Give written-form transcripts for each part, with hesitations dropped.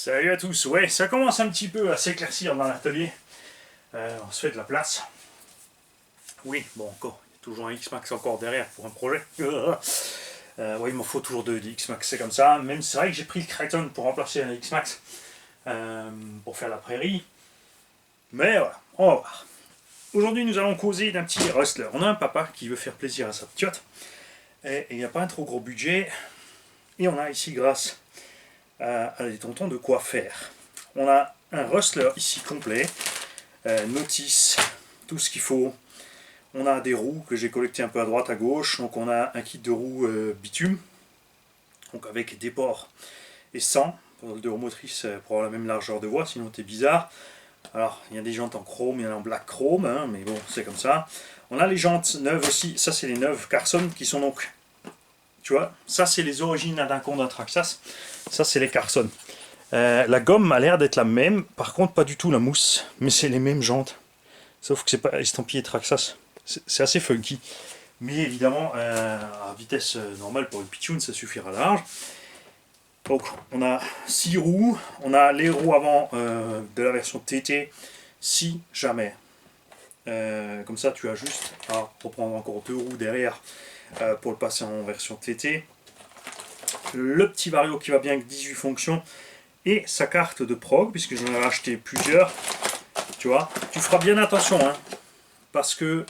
Salut à tous, ouais, ça commence un petit peu à s'éclaircir dans l'atelier. On se fait de la place. Oui, bon, encore, il y a toujours un X-Max encore derrière pour un projet. Ouais, il m'en faut toujours deux X-Max, c'est comme ça. Même c'est vrai que j'ai pris le Kraton pour remplacer un X-Max pour faire la prairie. Mais voilà, on va voir. Aujourd'hui, nous allons causer d'un petit rustler. On a un papa qui veut faire plaisir à sa petite. Et il n'y a pas un trop gros budget. Et on a ici, grâce à des tontons, de quoi faire. On a un rustler ici complet, notice, tout ce qu'il faut. On a des roues que j'ai collectées un peu à droite, à gauche. Donc on a un kit de roues bitume, donc avec des ports et sans, pour de roues motrices pour avoir la même largeur de voie, sinon t'es bizarre. Alors il y a des jantes en chrome, il y en a en black chrome, hein, mais bon c'est comme ça. On a les jantes neuves aussi, ça c'est les neuves Carson qui sont donc, tu vois, ça c'est les origines d'un Conda Traxxas, ça c'est les Carson. La gomme a l'air d'être la même, par contre pas du tout la mousse, mais c'est les mêmes jantes. Sauf que c'est pas estampillé Traxxas. C'est assez funky. Mais évidemment, à vitesse normale pour une pitchoun, ça suffira large. Donc on a 6 roues, on a les roues avant de la version TT, si jamais. Comme ça tu as juste à reprendre encore 2 roues derrière pour le passer en version TT. Le petit vario qui va bien avec 18 fonctions et sa carte de prog, puisque j'en ai racheté plusieurs. Tu vois, tu feras bien attention, hein, parce que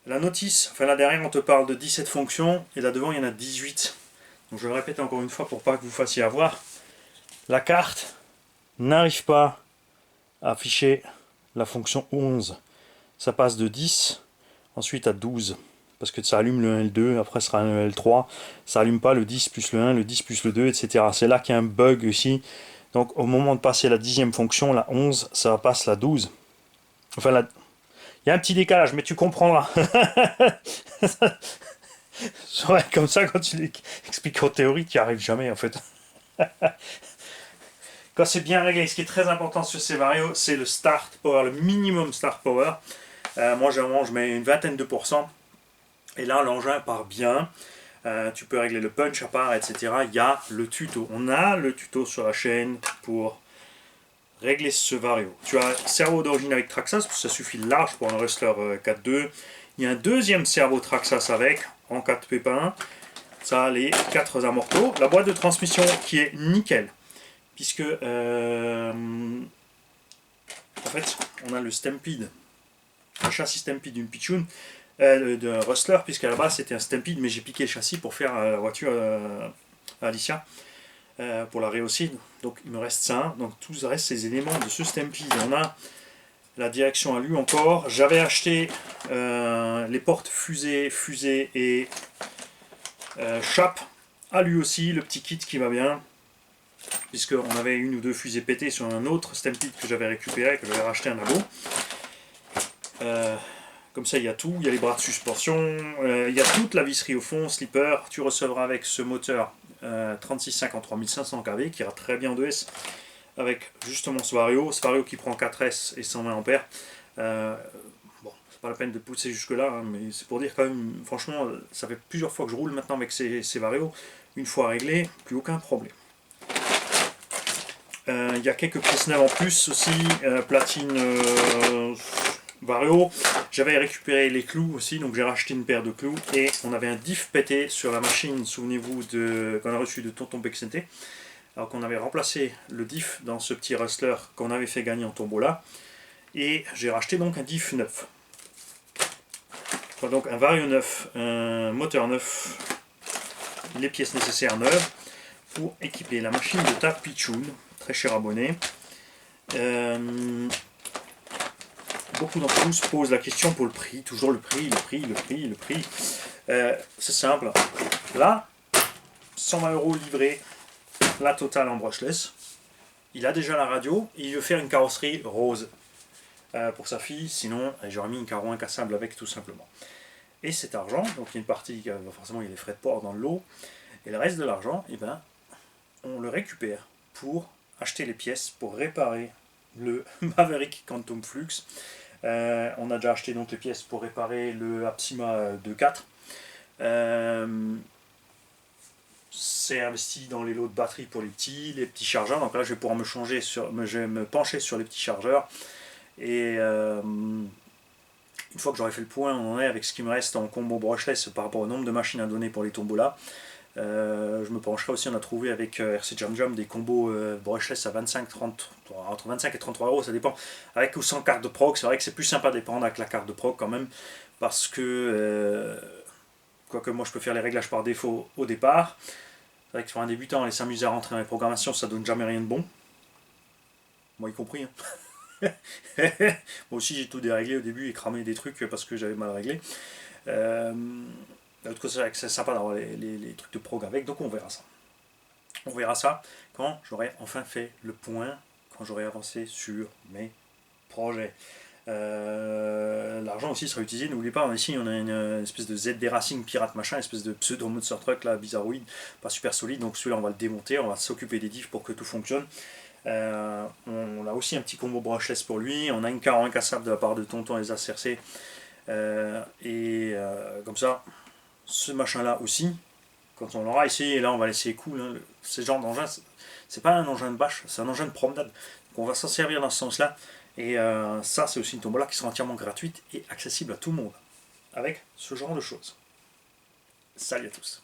la notice, enfin là derrière on te parle de 17 fonctions et là devant il y en a 18. Donc je le répète encore une fois pour pas que vous fassiez avoir. La carte n'arrive pas à afficher la fonction 11. Ça passe de 10 ensuite à 12. Parce que ça allume le 1 et le 2, après ce sera le L3. Ça allume pas le 10 plus le 1, le 10 plus le 2, etc. C'est là qu'il y a un bug ici. Donc au moment de passer la 10e fonction, la 11, ça passe la 12. Enfin, il y a un petit décalage, mais tu comprendras. Ouais, comme ça, quand tu l'expliques en théorie, tu n'y arrives jamais en fait. Quand c'est bien réglé, ce qui est très important sur ces varios, c'est le start power, le minimum start power. Moi, généralement, je mets une vingtaine de pourcents. Et là, l'engin part bien. Tu peux régler le punch à part, etc. Il y a le tuto. On a le tuto sur la chaîne pour régler ce vario. Tu as un cerveau d'origine avec Traxxas, ça suffit large pour un Rustler 4.2. Il y a un deuxième cerveau Traxxas avec, en 4 pépins. Ça a les 4 amortos. La boîte de transmission qui est nickel. Puisque, en fait, on a le Stampede, le châssis Stampede d'une pitchoun, d'un Rustler, puisqu'à la base c'était un Stampede, mais j'ai piqué le châssis pour faire la voiture à Alicia. Pour la rehausser, donc il me reste ça, donc tout le reste ces éléments de ce Stampede. On a la direction à lui encore, j'avais acheté les portes fusée et chape à lui aussi, le petit kit qui va bien, puisqu'on avait une ou deux fusées pétées sur un autre Stampede que j'avais récupéré, que j'avais racheté un abo. Comme ça il y a tout, il y a les bras de suspension, il y a toute la visserie au fond, slipper, tu recevras avec ce moteur 3650 3500 kV qui ira très bien en 2S avec justement ce vario qui prend 4S et 120 ampères. Bon, c'est pas la peine de pousser jusque là, hein, mais c'est pour dire quand même, franchement, ça fait plusieurs fois que je roule maintenant avec ces varios. Une fois réglé, plus aucun problème. Il y a quelques pièces neuves en plus aussi, platine vario. J'avais récupéré les clous aussi, donc j'ai racheté une paire de clous et on avait un diff pété sur la machine, souvenez-vous, qu'on a reçu de Tonton Bexenté. Alors qu'on avait remplacé le diff dans ce petit Rustler qu'on avait fait gagner en tombola. Et j'ai racheté donc un diff neuf. Donc un vario neuf, un moteur neuf, les pièces nécessaires neuves pour équiper la machine de ta pitchoun, très cher abonné. Beaucoup d'entre vous se posent la question pour le prix, toujours le prix. C'est simple. Là, 120 € livré, la totale en brushless. Il a déjà la radio et il veut faire une carrosserie rose pour sa fille, sinon j'aurais mis une carreau incassable avec tout simplement. Et cet argent, donc il y a une partie, forcément il y a les frais de port dans le lot, et le reste de l'argent, eh ben, on le récupère pour acheter les pièces pour réparer le Maverick Quantum Flux. On a déjà acheté donc les pièces pour réparer le Apsima 2.4. s'est investi dans les lots de batterie pour les petits chargeurs. Donc là, je vais pouvoir je vais me pencher sur les petits chargeurs. Et une fois que j'aurai fait le point, on en est avec ce qui me reste en combo brushless par rapport au nombre de machines à donner pour les tombolas. Je me pencherai aussi, on a trouvé avec RC Jam Jam des combos brushless à 25-30, entre 25 et 33 euros, ça dépend, avec ou sans carte de prog. C'est vrai que c'est plus sympa de les prendre avec la carte de prog quand même, parce que quoique moi je peux faire les réglages par défaut au départ. C'est vrai que pour un débutant, aller s'amuser à rentrer dans les programmations, ça donne jamais rien de bon. Moi y compris. Hein. Moi aussi j'ai tout déréglé au début et cramé des trucs parce que j'avais mal réglé. D'autre côté, c'est sympa d'avoir les trucs de prog avec, donc on verra ça. On verra ça quand j'aurai enfin fait le point, quand j'aurai avancé sur mes projets. L'argent aussi sera utilisé, n'oubliez pas, ici on a une espèce de ZD Racing pirate machin, espèce de pseudo monster truck là, bizarroïde, pas super solide, donc celui-là on va le démonter, on va s'occuper des diffs pour que tout fonctionne. On a aussi un petit combo brushless pour lui, on a une carre incassable de la part de Tonton et SRC, comme ça, ce machin là aussi, quand on l'aura essayé, là on va laisser cool, hein, ce genre d'engin, c'est pas un engin de bâche, c'est un engin de promenade, donc on va s'en servir dans ce sens là. Et ça, c'est aussi une tombola qui sera entièrement gratuite et accessible à tout le monde, avec ce genre de choses. Salut à tous.